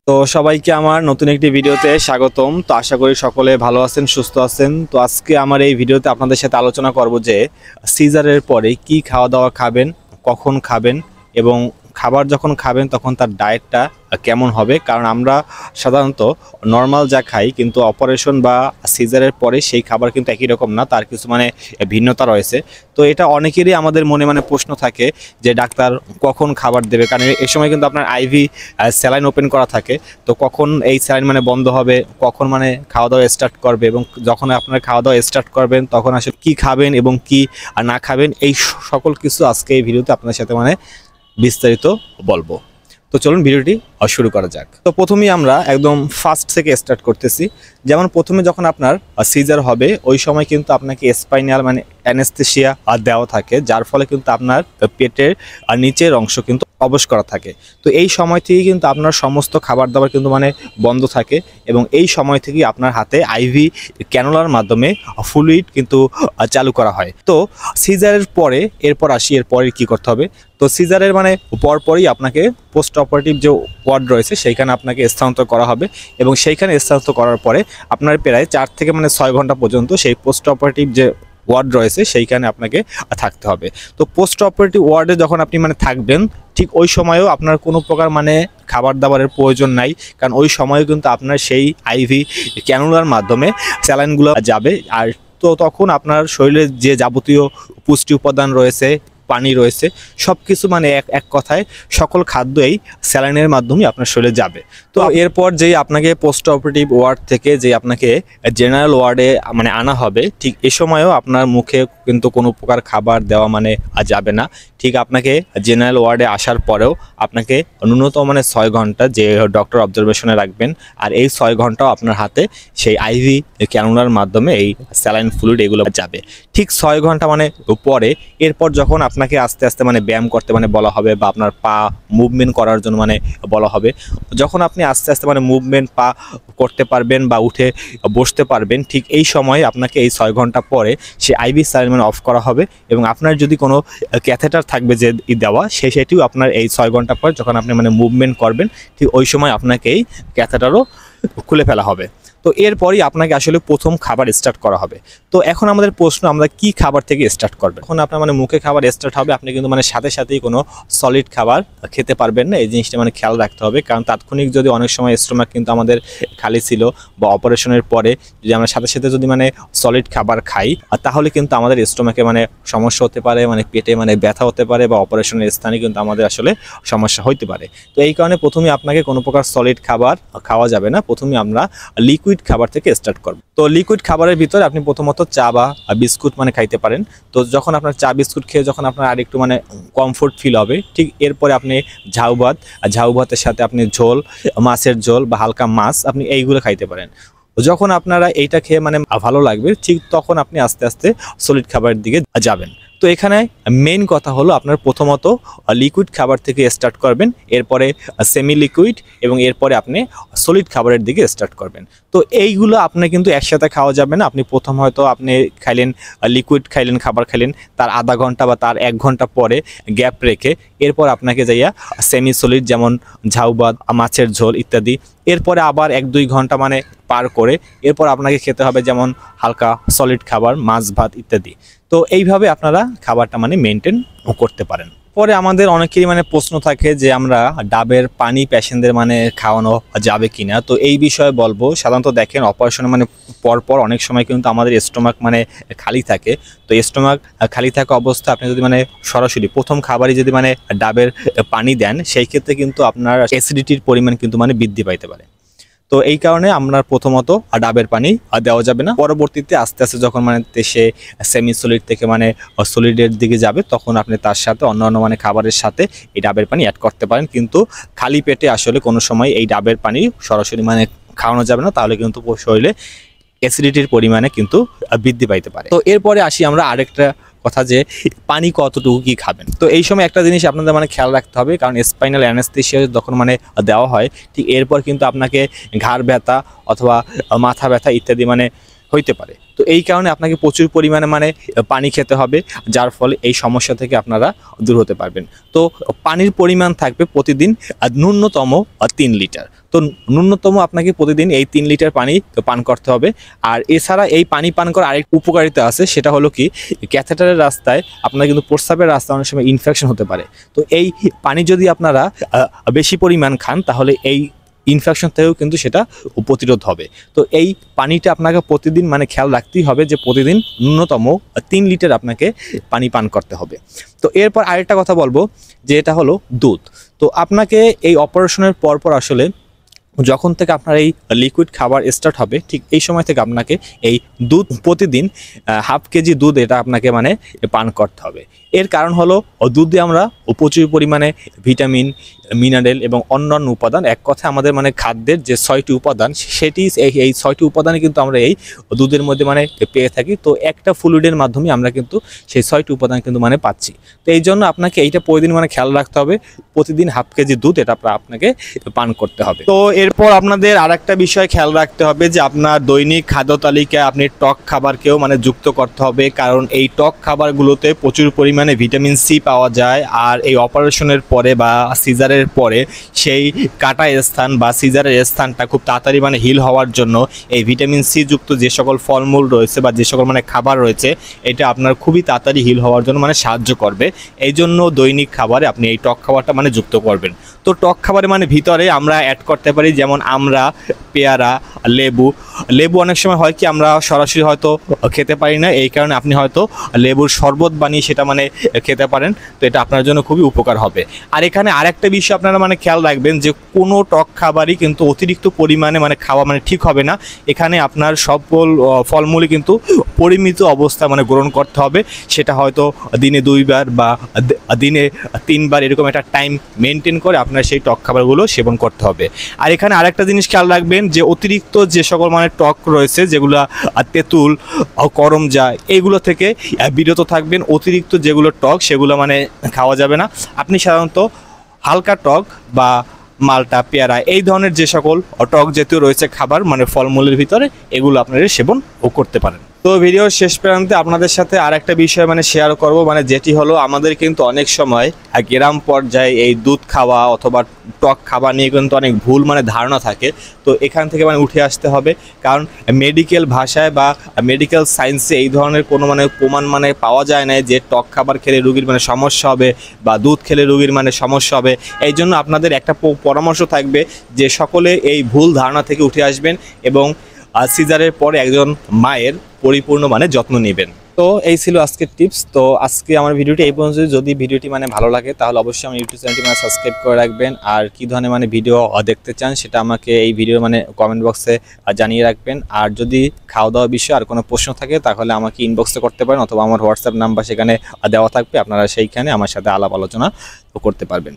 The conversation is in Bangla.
তো সবাইকে আমার নতুন একটি ভিডিওতে স্বাগতম। তো আশা করি সকলে ভালো আছেন, সুস্থ আছেন। তো আজকে আমার এই ভিডিওতে আপনাদের সাথে আলোচনা করব যে সিজারের পরে কি খাওয়া দাওয়া খাবেন, কখন খাবেন এবং খাবার যখন খাবেন তখন তার ডায়েটটা কেমন হবে। কারণ আমরা সাধারণত নর্মাল যা খাই, কিন্তু অপারেশন বা সিজারের পরে সেই খাবার কিন্তু একই রকম না, তার কিছু ভিন্নতা রয়েছে। তো এটা অনেকেরই আমাদের মনে প্রশ্ন থাকে যে ডাক্তার কখন খাবার দেবে, কারণ এই সময় কিন্তু আপনার আইভি স্যালাইন ওপেন করা থাকে। তো কখন এই স্যালাইন বন্ধ হবে, কখন খাওয়া দাওয়া স্টার্ট করবে, এবং যখন আপনার খাওয়া দাওয়া স্টার্ট করবেন তখন আসলে কি খাবেন এবং কি না খাবেন, এই সকল কিছু আজকে এই ভিডিওতে আপনার সাথে বিস্তারিত বলবো। তো চলুন ভিডিওটি শুরু করা যাক। তো প্রথমেই আমরা একদম ফার্স্ট থেকে স্টার্ট করতেছি। যেমন প্রথমে যখন আপনার সিজার হবে ওই সময় কিন্তু আপনাকে স্পাইনাল অ্যানেস্থেসিয়া দেওয়া থাকে, যার ফলে কিন্তু আপনার পেটের নিচের অংশ কিন্তু অবশ করা থাকে। তো এই সময় থেকে কিন্তু আপনার সমস্ত খাবার দাবার কিন্তু বন্ধ থাকে, এবং এই সময় থেকেই আপনার হাতে আইভি ক্যানুলার মাধ্যমে ফ্লুইড কিন্তু চালু করা হয়। তো সিজারের পরে এরপর কি করতে হবে। তো সিজারের পরপরই আপনাকে পোস্ট অপারেটিভ যে ওয়ার্ড রয়েছে সেইখানে আপনাকে স্থানান্তর করা হবে, এবং সেইখানে স্থানান্তর করার পরে আপনার প্রায় 4 থেকে 6 ঘন্টা পর্যন্ত সেই পোস্ট অপারেটিভ যে ওয়ার্ড রয়েছে সেইখানে আপনাকে থাকতে হবে। তো পোস্ট অপারেটিভ ওয়ার্ডে যখন আপনি থাকবেন, ঠিক ওই সময়ও আপনার কোনো প্রকার খাবার দাবারের প্রয়োজন নাই, কারণ ওই সময়ও কিন্তু আপনার সেই আইভি ক্যানুলার মাধ্যমে স্যালাইনগুলো যাবে। আর তো তখন আপনার শরীরে যে যাবতীয় পুষ্টি উপাদান রয়েছে, পানি রয়েছে, সব কিছু এক কথায় সকল খাদ্যই স্যালাইনের মাধ্যমে আপনার শরীরে যাবে। তো এরপর যেই আপনাকে পোস্ট অপারেটিভ ওয়ার্ড থেকে যে আপনাকে জেনারেল ওয়ার্ডে আনা হবে, ঠিক এ সময়ও আপনার মুখে কিন্তু কোনো প্রকার খাবার দেওয়া যাবে না। ঠিক আপনাকে জেনারেল ওয়ার্ডে আসার পরেও আপনাকে ন্যূনতম 6 ঘন্টা যে ডক্টর অবজারভেশনে রাখবেন, আর এই 6 ঘন্টাও আপনার হাতে সেই আইভি ক্যানুলার মাধ্যমে এই স্যালাইন ফ্লুইড এগুলো যাবে। ঠিক 6 ঘন্টা পরে এরপর যখন আপনাকে আস্তে আস্তে ব্যায়াম করতে বলা হবে, বা আপনার পা মুভমেন্ট করার জন্য বলা হবে, যখন আপনি আস্তে আস্তে মুভমেন্ট পা করতে পারবেন বা উঠে বসতে পারবেন, ঠিক এই সময় আপনাকে এই 6 ঘন্টা পরে সে আইভি স্যালাইন অফ করা হবে, এবং আপনার যদি কোনো ক্যাথেটার থাকবে যে দেওয়া, সেটিও আপনার এই 6 ঘন্টা পর যখন আপনি মুভমেন্ট করবেন, ঠিক ওই সময় আপনাকে এই ক্যাথেটারও খুলে ফেলা হবে। তো এরপরই আপনাকে আসলে প্রথম খাবার স্টার্ট করা হবে। তো এখন আমাদের প্রশ্ন, আমরা কি খাবার থেকে স্টার্ট করবেন। এখন আপনার মুখে খাবার স্টার্ট হবে, আপনি কিন্তু সাথে সাথেই কোনো সলিড খাবার খেতে পারবেন না। এই জিনিসটা খেয়াল রাখতে হবে, কারণ তাৎক্ষণিক যদি অনেক সময় স্টোমাক কিন্তু আমাদের খালি ছিল, বা অপারেশনের পরে যদি আমরা সাথে সাথে যদি সলিড খাবার খাই, তাহলে কিন্তু আমাদের স্টোমাকে সমস্যা হতে পারে, পেটে ব্যথা হতে পারে, বা অপারেশনের স্থানে কিন্তু আমাদের আসলে সমস্যা হতে পারে। তো এই কারণে প্রথমে আপনাকে কোনো প্রকার সলিড খাবার খাওয়া যাবে না, প্রথমে আমরা লিকুইড খাবার থেকে স্টার্ট করব। তো লিকুইড খাবারের ভিতরে আপনি প্রথমত চা বা বিস্কুট খাইতে পারেন। তো যখন আপনার চা বিস্কুট খেয়ে যখন আপনার আরেকটু কমফোর্ট ফিল হবে, ঠিক এরপরে আপনি ঝাউ ভাতের সাথে আপনি ঝোল, মাছের ঝোল বা হালকা মাছ আপনি এইগুলো খাইতে পারেন। যখন আপনারা এইটা খেয়ে ভালো লাগবে, ঠিক তখন আপনি আস্তে আস্তে সলিড খাবারের দিকে যাবেন। তো এখানে মেইন কথা হলো আপনার প্রথমত লিকুইড খাবার থেকে স্টার্ট করবেন, এরপরে সেমি লিকুইড, এবং এরপরে আপনি সলিড খাবারের দিকে স্টার্ট করবেন। তো এইগুলো আপনি কিন্তু একসাথে খাওয়া যাবে না। আপনি প্রথম হয়তো আপনি খাইলেন লিকুইড খাবার খাইলেন, তার আধা ঘন্টা বা তার 1 ঘন্টা পরে গ্যাপ রেখে এরপর আপনাকে যাইয়া সেমি সলিড, যেমন ঝাউ ভাত, মাছের ঝোল ইত্যাদি, এরপরে আবার 1-2 ঘন্টা পার করে এরপর আপনাকে খেতে হবে যেমন হালকা সলিড খাবার, মাছ ভাত ইত্যাদি। তো এইভাবে আপনারা খাবারটা মেনটেন করতে পারেন। পরে আমাদের অনেকেরই প্রশ্ন থাকে যে আমরা ডাবের পানি পেশেন্টদের খাওয়ানো যাবে কিনা। তো এই বিষয়ে বলবো, সাধারণত দেখেন অপারেশনে পরপর অনেক সময় কিন্তু আমাদের স্টোমাক খালি থাকে। তো স্টোমাক খালি থাকা অবস্থা আপনি যদি সরাসরি প্রথম খাবারই যদি ডাবের পানি দেন, সেই ক্ষেত্রে কিন্তু আপনার অ্যাসিডিটির পরিমাণ কিন্তু বৃদ্ধি পাইতে পারে। তো এই কারণে আমরা প্রথমত ডাবের পানি দেওয়া যাবে না। পরবর্তীতে আস্তে আস্তে যখন সে সেমি সলিড থেকে সলিডের দিকে যাবে, তখন আপনি তার সাথে অন্যান্য খাবারের সাথে এই ডাবের পানি অ্যাড করতে পারেন। কিন্তু খালি পেটে আসলে কোনো সময় এই ডাবের পানি সরাসরি খাওয়ানো যাবে না, তাহলে কিন্তু শরীরে অ্যাসিডিটির পরিমাণে কিন্তু বৃদ্ধি পাইতে পারে। তো এরপরে আসি আমরা আরেকটা কথা, যে পানি কতটুকু কি খাবেন। তো এই সময় একটা জিনিস আপনাদের খেয়াল রাখতে হবে, কারণ স্পাইনাল অ্যানেস্থেসিয়া যখন দেওয়া হয়, ঠিক এরপর কিন্তু আপনাকে ঘাড় ব্যথা অথবা মাথা ব্যথা ইত্যাদি হইতে পারে। তো এই কারণে আপনাকে প্রচুর পরিমাণে মানে পানি খেতে হবে, যার ফলে এই সমস্যা থেকে আপনারা দূর হতে পারবেন। তো পানির পরিমাণ থাকবে প্রতিদিন ন্যূনতম 3 লিটার। তো ন্যূনতম আপনাকে প্রতিদিন এই 3 লিটার পানি পান করতে হবে। আর এছাড়া এই পানি পান করার আরেক উপকারিতা আছে, সেটা হলো কি ক্যাথেটারের রাস্তায় আপনার কিন্তু প্রস্রাবের রাস্তায় অনেক সময় ইনফেকশন হতে পারে। তো এই পানি যদি আপনারা বেশি পরিমাণ খান তাহলে এই ইনফেকশন থেকেও কিন্তু সেটা প্রতিরোধ হবে। তো এই পানিটা আপনাকে প্রতিদিন মানে খেয়াল রাখতেই হবে যে প্রতিদিন ন্যূনতম 3 লিটার আপনাকে পানি পান করতে হবে। তো এরপর আরেকটা কথা বলবো যে এটা হলো দুধ। তো আপনাকে এই অপারেশনের পরপর আসলে যখন থেকে আপনার এই লিকুইড খাবার স্টার্ট হবে ঠিক এই সময় থেকে আপনাকে এই দুধ প্রতিদিন হাফ কেজি দুধ এটা আপনাকে মানে পান করতে হবে। এর কারণ হলো দুধে আমরা প্রচুর পরিমাণে ভিটামিন, মিনারেল এবং অন্যান্য উপাদান, এক কথা আমাদের মানে খাদ্যের যে 6টি উপাদান সেটি এই 6টি উপাদানই কিন্তু আমরা এই দুধের মধ্যে মানে পেয়ে থাকি। তো একটা ফ্লুইডের মাধ্যমে আমরা কিন্তু সেই 6টি উপাদান কিন্তু মানে পাচ্ছি। তো এই জন্য আপনাকে এইটা প্রতিদিন মানে খেয়াল রাখতে হবে, প্রতিদিন হাফ কেজি দুধ এটা আপনাকে পান করতে হবে। তো এরপর আপনাদের আরেকটা বিষয় খেয়াল রাখতে হবে যে আপনার দৈনিক খাদ্য তালিকায় আপনি টক খাবারকেও মানে যুক্ত করতে হবে, কারণ এই টক খাবারগুলোতে প্রচুর পরিমাণে ভিটামিন সি পাওয়া যায়। আর এই অপারেশনের পরে বা সিজারের পরে সেই কাটা স্থান বা সিজারের স্থানটা খুব তাড়াতাড়ি মানে হিল হওয়ার জন্য এই ভিটামিন সি যুক্ত যে সকল ফলমূল রয়েছে বা যে সকল মানে খাবার রয়েছে এটা আপনার খুবই তাড়াতাড়ি হিল হওয়ার জন্য মানে সাহায্য করবে। এই জন্য দৈনিক খাবারে আপনি এই টক খাবারটা মানে যুক্ত করবেন। তো টক খাবারে মানে ভিতরে আমরা অ্যাড করতে পারি যেমন আমরা, পেয়ারা, লেবু অনেক সময় হয় কি আমরা সরাসরি হয়তো খেতে পারি না, এই কারণে আপনি হয়তো লেবুর শরবত বানিয়ে সেটা মানে খেতে পারেন। তো এটা আপনার জন্য খুবই উপকার হবে। আর এখানে আরেকটা বিষয় আপনারা মানে খেয়াল রাখবেন যে কোনো টক খাবারই কিন্তু অতিরিক্ত পরিমাণে মানে খাওয়া মানে ঠিক হবে না। এখানে আপনার সকল ফলমূলই কিন্তু পরিমিত অবস্থা মানে গ্রহণ করতে হবে। সেটা হয়তো দিনে 2 বার বা দিনে 3 বার এরকম একটা টাইম মেনটেন করে আপনার সেই টক খাবারগুলো সেবন করতে হবে। আর এখানে আরেকটা জিনিস খেয়াল রাখবেন যে অতিরিক্ত যে সকল মানে টক রয়েছে যেগুলো তেঁতুল, করমজা এইগুলো থেকে বিরত থাকবেন। অতিরিক্ত যেগুলো টক সেগুলো মানে খাওয়া যাবে না। আপনি সাধারণত হালকা টক বা মালটা, পেয়ারা এই ধরনের যে সকল টক জাতীয় রয়েছে খাবার মানে ফলমূলের ভিতরে এগুলো আপনারা সেবন ও করতে পারেন। তো ভিডিওর শেষ প্রান্তে আপনাদের সাথে আর একটা বিষয় মানে শেয়ার করব, মানে যেটি হলো আমাদের কিন্তু অনেক সময় গ্রাম পর্যায়ে এই দুধ খাওয়া অথবা টক খাবার নিয়ে কিন্তু অনেক ভুল মানে ধারণা থাকে। তো এখান থেকে মানে উঠে আসতে হবে, কারণ মেডিকেল ভাষায় বা মেডিকেল সায়েন্সে এই ধরনের কোনো মানে প্রমাণ মানে পাওয়া যায় না যে টক খাবার খেলে রোগীর মানে সমস্যা হবে বা দুধ খেলে রোগীর মানে সমস্যা হবে। এই জন্য আপনাদের একটা পরামর্শ থাকবে যে সকলে এই ভুল ধারণা থেকে উঠে আসবেন এবং সিজারের পরে একজন মায়ের পরিপূর্ণ মানে যত্ন নেবেন। তো এই ছিল আজকের টিপস। তো আজকে আমার ভিডিওটি এই পর্যন্ত। যদি ভিডিওটি মানে ভালো লাগে তাহলে অবশ্যই আমার ইউটিউব চ্যানেলটি মানে সাবস্ক্রাইব করে রাখবেন। আর কী ধরনের মানে ভিডিও দেখতে চান সেটা আমাকে এই ভিডিওর মানে কমেন্ট বক্সে জানিয়ে রাখবেন। আর যদি খাওয়া দাওয়া বিষয়ে আর কোনো প্রশ্ন থাকে তাহলে আমাকে ইনবক্সে করতে পারেন অথবা আমার হোয়াটসঅ্যাপ নাম্বার সেখানে দেওয়া থাকবে, আপনারা সেইখানে আমার সাথে আলাপ আলোচনা করতে পারবেন।